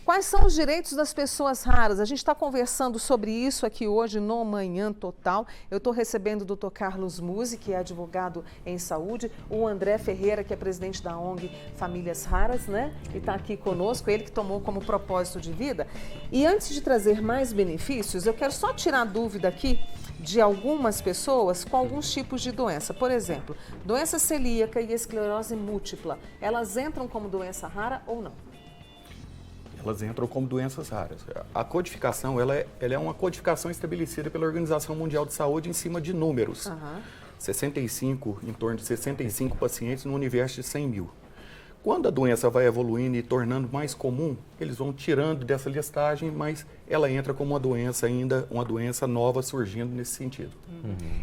Quais são os direitos das pessoas raras? A gente está conversando sobre isso aqui hoje no Manhã Total. Eu estou recebendo o Dr. Carlos Musi, que é advogado em saúde, o André Ferreira, que é presidente da ONG Famílias Raras, né? E está aqui conosco, ele que tomou como propósito de vida. E antes de trazer mais benefícios, eu quero só tirar a dúvida aqui de algumas pessoas com alguns tipos de doença. Por exemplo, doença celíaca e esclerose múltipla, elas entram como doença rara ou não? Elas entram como doenças raras. A codificação, ela é uma codificação estabelecida pela Organização Mundial de Saúde em cima de números. 65, em torno de 65 pacientes no universo de 100 mil. Quando a doença vai evoluindo e tornando mais comum, eles vão tirando dessa listagem, mas ela entra como uma doença ainda, uma doença nova surgindo nesse sentido.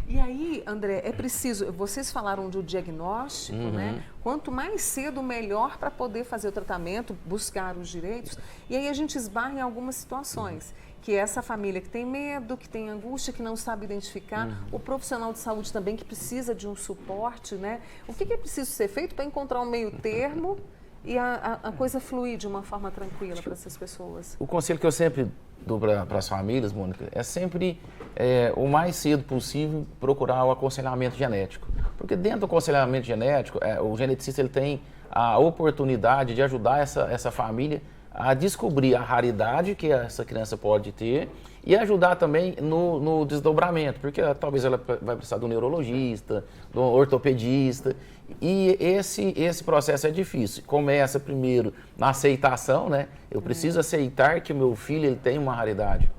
E aí, André, é preciso, vocês falaram do diagnóstico, né? Quanto mais cedo, melhor para poder fazer o tratamento, buscar os direitos. E aí a gente esbarra em algumas situações. Que é essa família que tem medo, que tem angústia, que não sabe identificar, o profissional de saúde também que precisa de um suporte, né? O que é preciso ser feito para encontrar um meio termo e a coisa fluir de uma forma tranquila para essas pessoas? O conselho que eu sempre dou para as famílias, Mônica, é sempre o mais cedo possível procurar o aconselhamento genético. Porque dentro do aconselhamento genético, o geneticista ele tem a oportunidade de ajudar essa família a descobrir a raridade que essa criança pode ter e ajudar também no desdobramento, porque talvez ela vai precisar de um neurologista, de um ortopedista, e esse processo é difícil. Começa primeiro na aceitação, né? Eu preciso aceitar que o meu filho ele tem uma raridade.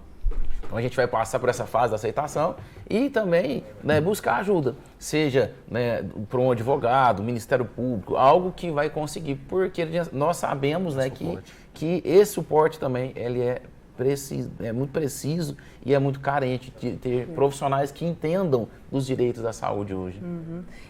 Então a gente vai passar por essa fase da aceitação e também, né, buscar ajuda, seja, né, para um advogado, Ministério Público, algo que vai conseguir, porque nós sabemos, né, que esse suporte também ele é muito preciso e é muito carente de ter profissionais que entendam dos direitos da saúde hoje.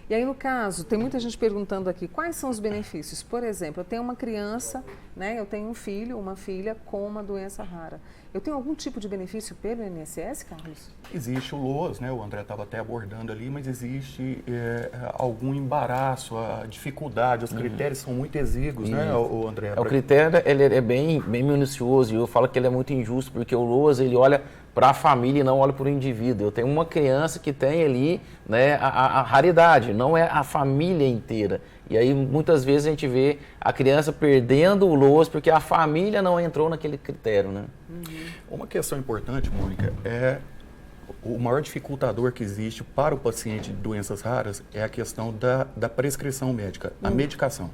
E aí, no caso, tem muita gente perguntando aqui, quais são os benefícios? Por exemplo, eu tenho uma criança, né, eu tenho um filho, uma filha com uma doença rara. Eu tenho algum tipo de benefício pelo INSS, Carlos? Existe o LOAS, né? O André estava até abordando ali, mas existe algum embaraço, a dificuldade, os critérios são muito exíguos, né, o André? O critério ele é bem minucioso e eu falo que ele é muito injusto, porque o LOAS ele olha para a família e não olha para o indivíduo. Eu tenho uma criança que tem ali, né, a raridade, não é a família inteira. E aí muitas vezes a gente vê a criança perdendo o LOAS porque a família não entrou naquele critério, né? Uma questão importante, Mônica, é o maior dificultador que existe para o paciente de doenças raras é a questão da prescrição médica, a medicação.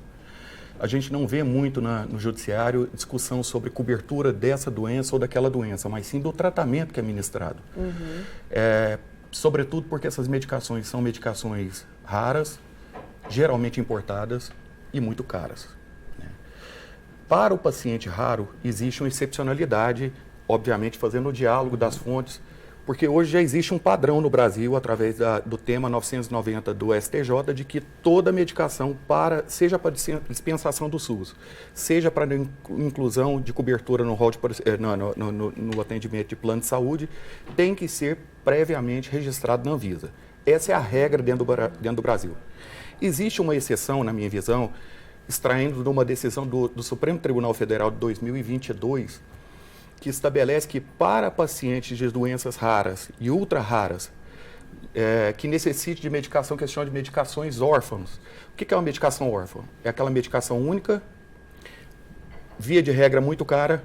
A gente não vê muito no judiciário discussão sobre cobertura dessa doença ou daquela doença, mas sim do tratamento que é ministrado. Sobretudo porque essas medicações são medicações raras, geralmente importadas e muito caras. Para o paciente raro, existe uma excepcionalidade, obviamente fazendo o diálogo das fontes, porque hoje já existe um padrão no Brasil, através do tema 990 do STJ, de que toda medicação, seja para dispensação do SUS, seja para inclusão de cobertura no atendimento de plano de saúde, tem que ser previamente registrado na Anvisa. Essa é a regra dentro do Brasil. Existe uma exceção, na minha visão, extraindo de uma decisão do Supremo Tribunal Federal de 2022, que estabelece que para pacientes de doenças raras e ultra raras, que necessite de medicação, que se chama de medicações órfãos. O que é uma medicação órfã? É aquela medicação única, via de regra muito cara,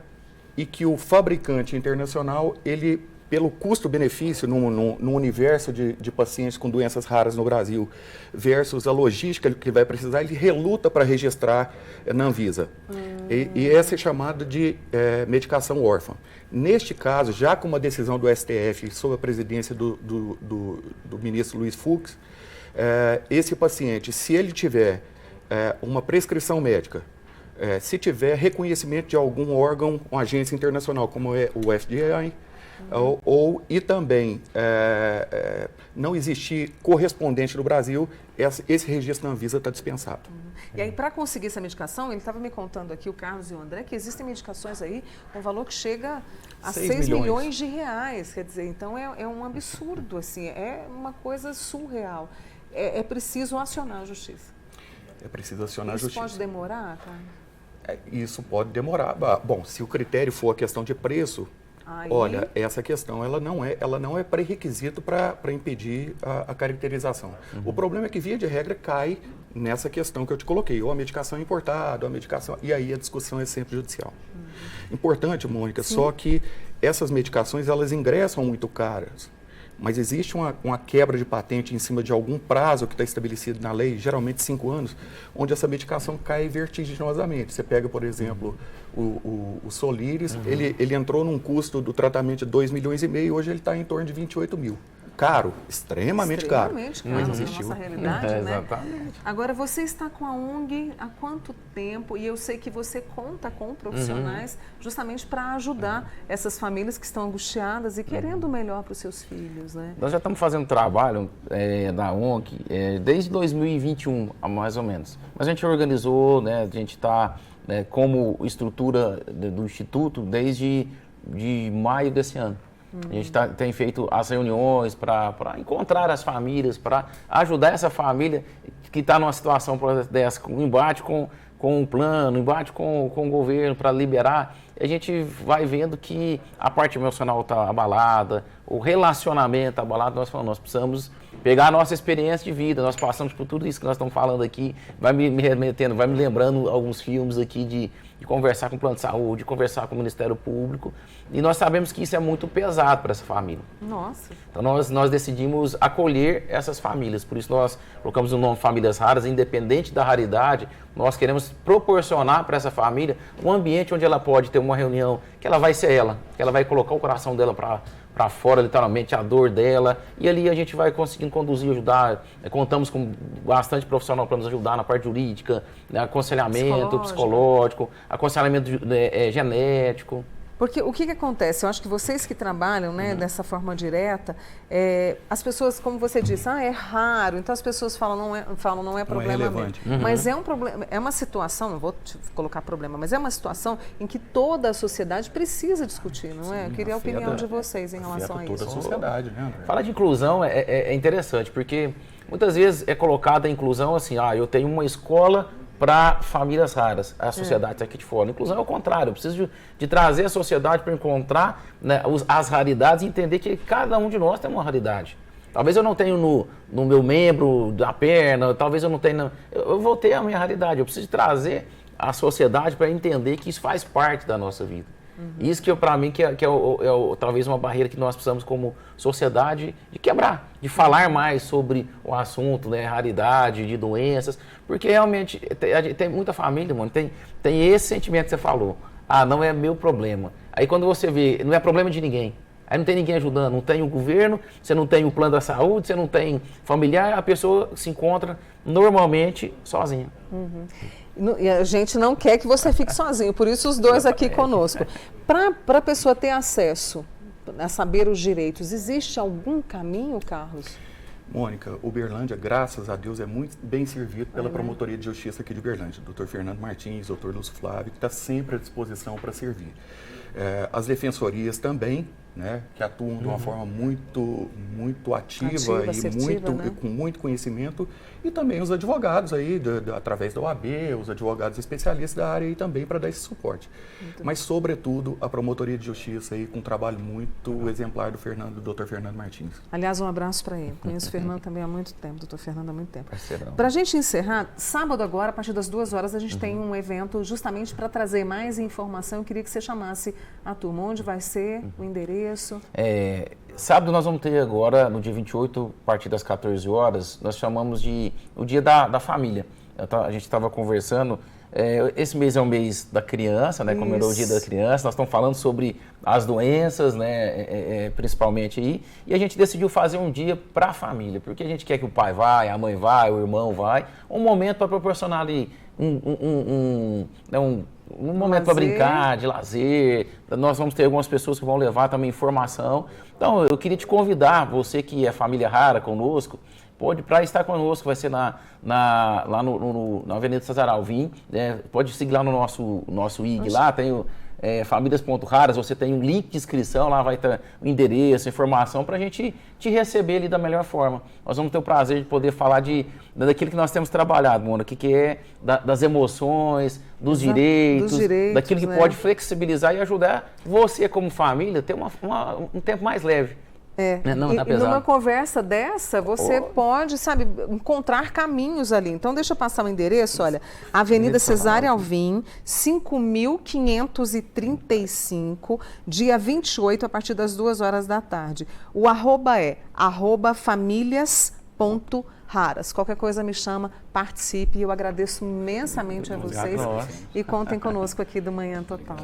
e que o fabricante internacional, ele, pelo custo-benefício no universo de pacientes com doenças raras no Brasil versus a logística que vai precisar, ele reluta para registrar na Anvisa. E essa é chamada de medicação órfã. Neste caso, já com uma decisão do STF sob a presidência do ministro Luiz Fux, esse paciente, se ele tiver uma prescrição médica, se tiver reconhecimento de algum órgão, uma agência internacional, como é o FDA, e também não existir correspondente no Brasil, esse registro na Anvisa está dispensado. E aí, para conseguir essa medicação, ele estava me contando aqui, o Carlos e o André, que existem medicações aí com valor que chega a 6 milhões de reais. Quer dizer, então é um absurdo, assim, é uma coisa surreal. É preciso acionar a justiça. É preciso acionar a justiça. Isso pode demorar, cara? Isso pode demorar. Bom, se o critério for a questão de preço, olha, essa questão ela não é pré-requisito para impedir a caracterização. O problema é que, via de regra, cai nessa questão que eu te coloquei, ou a medicação é importada, ou a medicação... E aí a discussão é sempre judicial. Importante, Mônica, só que essas medicações, elas ingressam muito caras. Mas existe uma quebra de patente em cima de algum prazo que está estabelecido na lei, geralmente 5 anos, onde essa medicação cai vertiginosamente. Você pega, por exemplo, o Soliris, ele entrou num custo do tratamento de 2,5 milhões, hoje ele está em torno de 28 mil. Caro, extremamente caro. Mas existiu. Nossa realidade, né? Exatamente. Agora, você está com a ONG há quanto tempo? E eu sei que você conta com profissionais justamente para ajudar essas famílias que estão angustiadas e querendo o melhor para os seus filhos, né? Nós já estamos fazendo trabalho da ONG desde 2021, mais ou menos. Mas a gente organizou, né, a gente está como estrutura do Instituto desde maio desse ano. A gente tem feito as reuniões para encontrar as famílias, para ajudar essa família que está numa situação dessa, com embate com o plano, embate com o governo para liberar. A gente vai vendo que a parte emocional está abalada, o relacionamento abalado. Nós falamos, nós precisamos pegar a nossa experiência de vida, nós passamos por tudo isso que nós estamos falando aqui, vai me remetendo, vai me lembrando alguns filmes aqui de conversar com o plano de saúde, de conversar com o Ministério Público, e nós sabemos que isso é muito pesado para essa família. Nossa! Então nós decidimos acolher essas famílias, por isso nós colocamos o nome Famílias Raras, independente da raridade, nós queremos proporcionar para essa família um ambiente onde ela pode ter uma reunião, que ela vai ser ela, que ela vai colocar o coração dela para fora, literalmente, a dor dela, e ali a gente vai conseguindo conduzir, ajudar, contamos com bastante profissional para nos ajudar na parte jurídica, né, aconselhamento psicológico, aconselhamento genético. Porque o que acontece? Eu acho que vocês que trabalham, né, dessa forma direta, as pessoas, como você disse, é raro, então as pessoas falam, não é problema relevante. mesmo. Mas é um problema, é uma situação, não vou te colocar problema, mas é uma situação em que toda a sociedade precisa discutir, não é? Eu queria a opinião de vocês em relação a isso. Toda a sociedade, né, André? Falar de inclusão é interessante, porque muitas vezes é colocada a inclusão assim, eu tenho uma escola para famílias raras, a sociedade está aqui de fora. Inclusão é o contrário, eu preciso de trazer a sociedade para encontrar, né, as raridades e entender que cada um de nós tem uma raridade. Talvez eu não tenha no meu membro da perna, talvez eu não tenha... Eu vou ter a minha raridade, eu preciso trazer a sociedade para entender que isso faz parte da nossa vida. Isso que para mim que é talvez uma barreira que nós precisamos como sociedade de quebrar, de falar mais sobre o assunto, né, raridade, de doenças, porque realmente tem muita família, mano, tem esse sentimento que você falou, não é meu problema. Aí quando você vê, não é problema de ninguém, aí não tem ninguém ajudando, não tem o governo, você não tem o plano da saúde, você não tem familiar, a pessoa se encontra normalmente sozinha. E a gente não quer que você fique sozinho, por isso os dois aqui conosco. Para a pessoa ter acesso a saber os direitos, existe algum caminho, Carlos? Mônica, Uberlândia, graças a Deus, é muito bem servido pela Promotoria de Justiça aqui de Uberlândia. Dr. Fernando Martins, Dr. Lúcio Flávio, que está sempre à disposição para servir. As defensorias também, né, que atuam de uma forma muito ativa e assertiva, né? com muito conhecimento, e também os advogados aí, através da OAB, os advogados especialistas da área aí também para dar esse suporte. Mas, sobretudo, a Promotoria de Justiça aí com um trabalho muito exemplar do Dr. Fernando Martins. Aliás, um abraço para ele. Conheço o Fernando também há muito tempo, Dr. Fernando há muito tempo. Parceirão. Para a gente encerrar, sábado agora, a partir das 2h, a gente tem um evento justamente para trazer mais informação. Eu queria que você chamasse a turma. Onde vai ser, o endereço? Sábado nós vamos ter agora, no dia 28, a partir das 14 horas, nós chamamos de o Dia da Família. A gente estava conversando, esse mês é o mês da criança, né? Comemorou o Dia da Criança, nós estamos falando sobre as doenças, né? Principalmente aí, e a gente decidiu fazer um dia para a família, porque a gente quer que o pai vai, a mãe vai, o irmão vai, um momento para proporcionar ali um momento para brincar, de lazer. Nós vamos ter algumas pessoas que vão levar também informação. Então, eu queria te convidar, você que é família rara conosco, pode para estar conosco, vai ser lá na Avenida Cesar Alvim, né? Pode seguir lá no nosso IG, lá tem famílias.raras, você tem um link de inscrição, lá vai ter o endereço, informação para a gente te receber ali da melhor forma. Nós vamos ter o prazer de poder falar daquilo que nós temos trabalhado, Mônica, que é das emoções, dos direitos, daquilo que pode flexibilizar e ajudar você como família a ter um tempo mais leve. Não, e numa conversa dessa, você pode, sabe, encontrar caminhos ali. Então, deixa eu passar o endereço, olha, Avenida Cesária Alvim, 5.535, dia 28, a partir das 2 horas da tarde. O arroba é @famílias.raras. Qualquer coisa me chama, participe. Eu agradeço imensamente a vocês e contem conosco aqui do Manhã Total.